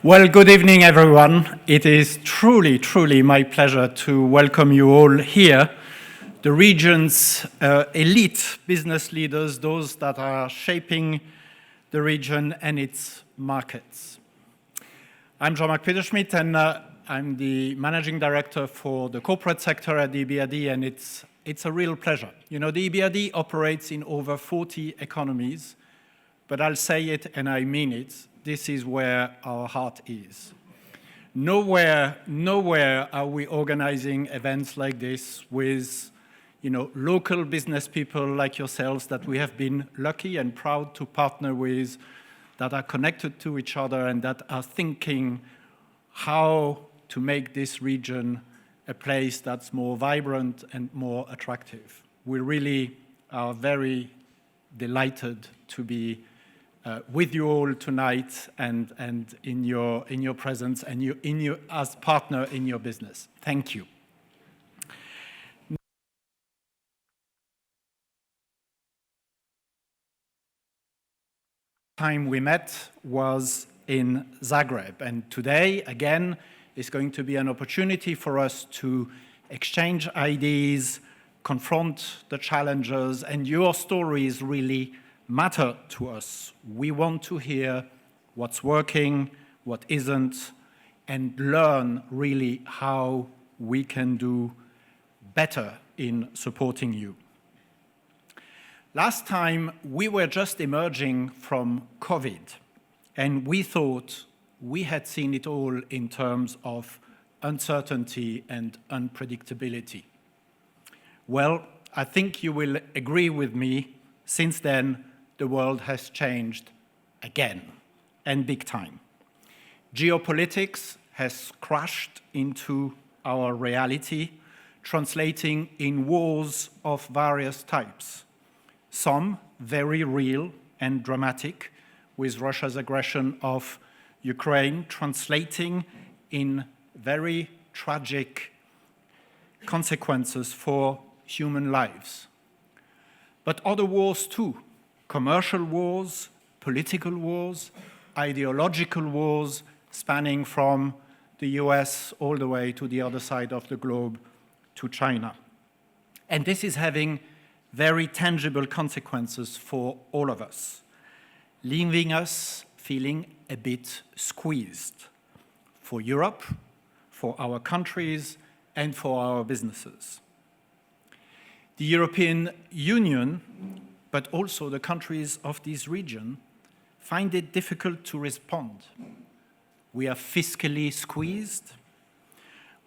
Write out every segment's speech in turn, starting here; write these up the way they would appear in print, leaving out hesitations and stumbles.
Well, good evening, everyone. It is truly, truly my pleasure to welcome you all here, the region's elite business leaders, those that are shaping the region and its markets. I'm Marc Peterschmitt, and I'm the Managing Director for the corporate sector at the EBRD, and it's a real pleasure. You know, the EBRD operates in over 40 economies, but I'll say it and I mean it. This is where our heart is. Nowhere are we organizing events like this with, local business people like yourselves that we have been lucky and proud to partner with, that are connected to each other and that are thinking how to make this region a place that's more vibrant and more attractive. We really are very delighted to be with you all tonight and in your presence and as partner in your business. Thank you. Time we met was in Zagreb, and today again is going to be an opportunity for us to exchange ideas, confront the challenges, and your stories really matter to us. We want to hear what's working, what isn't, and learn really how we can do better in supporting you. Last time, we were just emerging from COVID, and we thought we had seen it all in terms of uncertainty and unpredictability. Well, I think you will agree with me, since then, the world has changed again, and big time. Geopolitics has crashed into our reality, translating in wars of various types. Some very real and dramatic, with Russia's aggression of Ukraine translating in very tragic consequences for human lives. But other wars too. Commercial wars, political wars, ideological wars, spanning from the US all the way to the other side of the globe, to China. And this is having very tangible consequences for all of us, leaving us feeling a bit squeezed for Europe, for our countries, and for our businesses. The European Union, but also the countries of this region, find it difficult to respond. We are fiscally squeezed.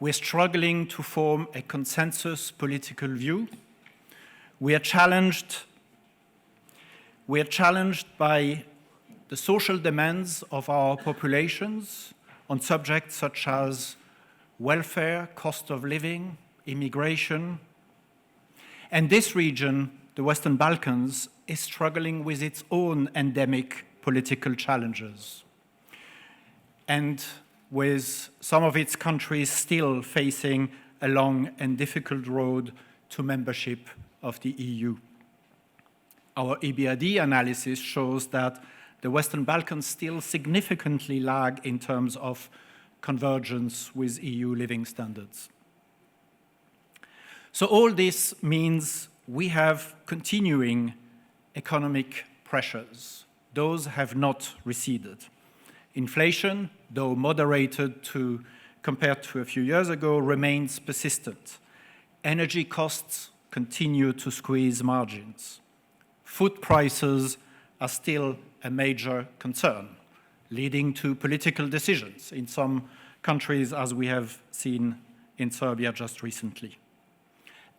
We're struggling to form a consensus political view. We are challenged by the social demands of our populations on subjects such as welfare, cost of living, immigration. And this region, the Western Balkans, is struggling with its own endemic political challenges, and with some of its countries still facing a long and difficult road to membership of the EU. Our EBRD analysis shows that the Western Balkans still significantly lag in terms of convergence with EU living standards. So all this means we have continuing economic pressures. Those have not receded. Inflation, though moderated compared to a few years ago, remains persistent. Energy costs continue to squeeze margins. Food prices are still a major concern, leading to political decisions in some countries, as we have seen in Serbia just recently.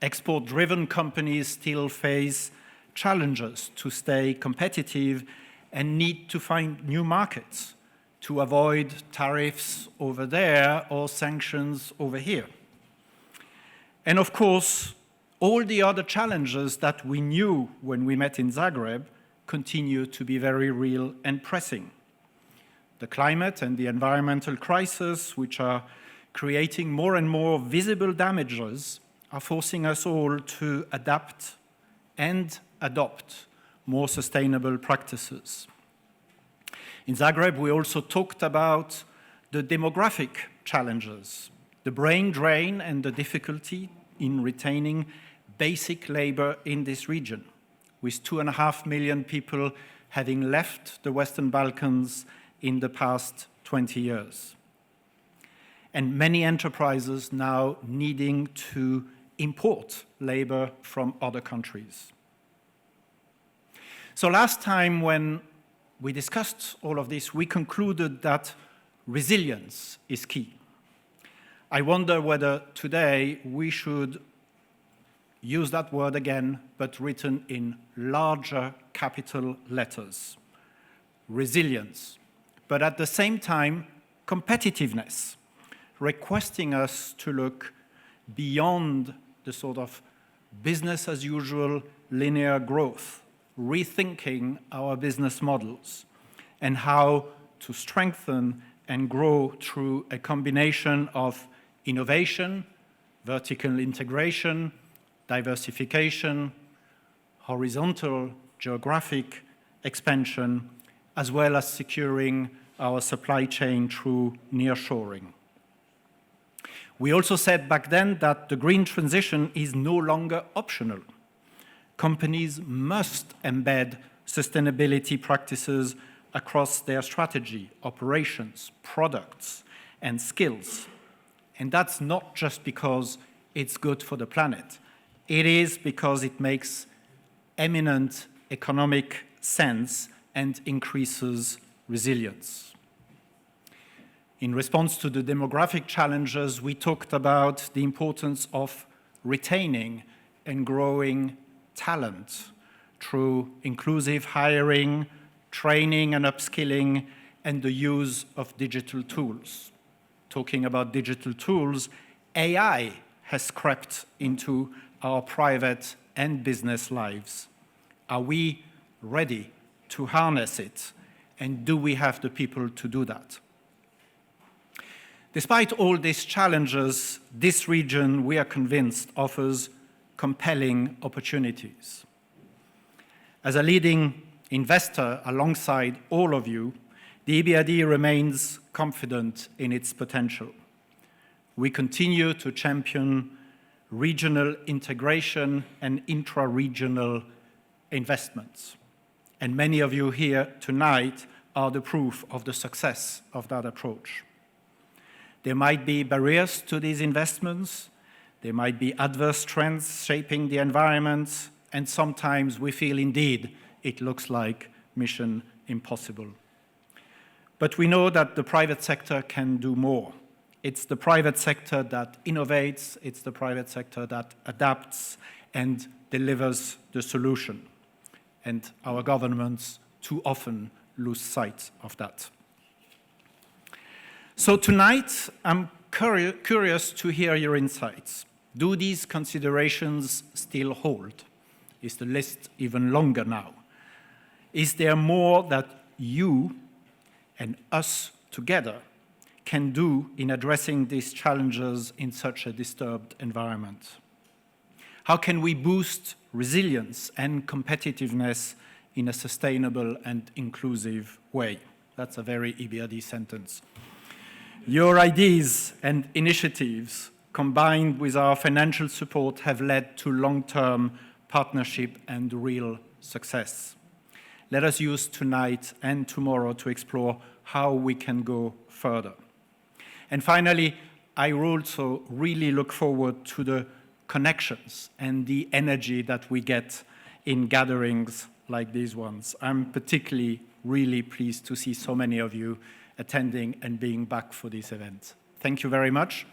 Export-driven companies still face challenges to stay competitive and need to find new markets to avoid tariffs over there or sanctions over here. And of course, all the other challenges that we knew when we met in Zagreb continue to be very real and pressing. The climate and the environmental crisis, which are creating more and more visible damages, are forcing us all to adapt and adopt more sustainable practices. In Zagreb, we also talked about the demographic challenges, the brain drain and the difficulty in retaining basic labor in this region, with 2.5 million people having left the Western Balkans in the past 20 years. And many enterprises now needing to import labor from other countries. So last time when we discussed all of this, we concluded that resilience is key. I wonder whether today we should use that word again, but written in larger capital letters. Resilience, but at the same time, competitiveness, requesting us to look beyond the sort of business as usual linear growth, rethinking our business models and how to strengthen and grow through a combination of innovation, vertical integration, diversification, horizontal geographic expansion, as well as securing our supply chain through nearshoring. We also said back then that the green transition is no longer optional. Companies must embed sustainability practices across their strategy, operations, products, and skills. And that's not just because it's good for the planet. It is because it makes eminent economic sense and increases resilience. In response to the demographic challenges, we talked about the importance of retaining and growing talent through inclusive hiring, training and upskilling, and the use of digital tools. Talking about digital tools, AI has crept into our private and business lives. Are we ready to harness it? And do we have the people to do that? Despite all these challenges, this region, we are convinced, offers compelling opportunities. As a leading investor alongside all of you, the EBRD remains confident in its potential. We continue to champion regional integration and intra-regional investments. And many of you here tonight are the proof of the success of that approach. There might be barriers to these investments, there might be adverse trends shaping the environment, and sometimes we feel indeed it looks like mission impossible. But we know that the private sector can do more. It's the private sector that innovates, it's the private sector that adapts and delivers the solution. And our governments too often lose sight of that. So tonight, I'm curious to hear your insights. Do these considerations still hold? Is the list even longer now? Is there more that you and us together can do in addressing these challenges in such a disturbed environment? How can we boost resilience and competitiveness in a sustainable and inclusive way? That's a very EBRD sentence. Your ideas and initiatives, combined with our financial support, have led to long-term partnership and real success. Let us use tonight and tomorrow to explore how we can go further. And finally, I also really look forward to the connections and the energy that we get in gatherings like these ones. I'm particularly really pleased to see so many of you attending and being back for this event. Thank you very much.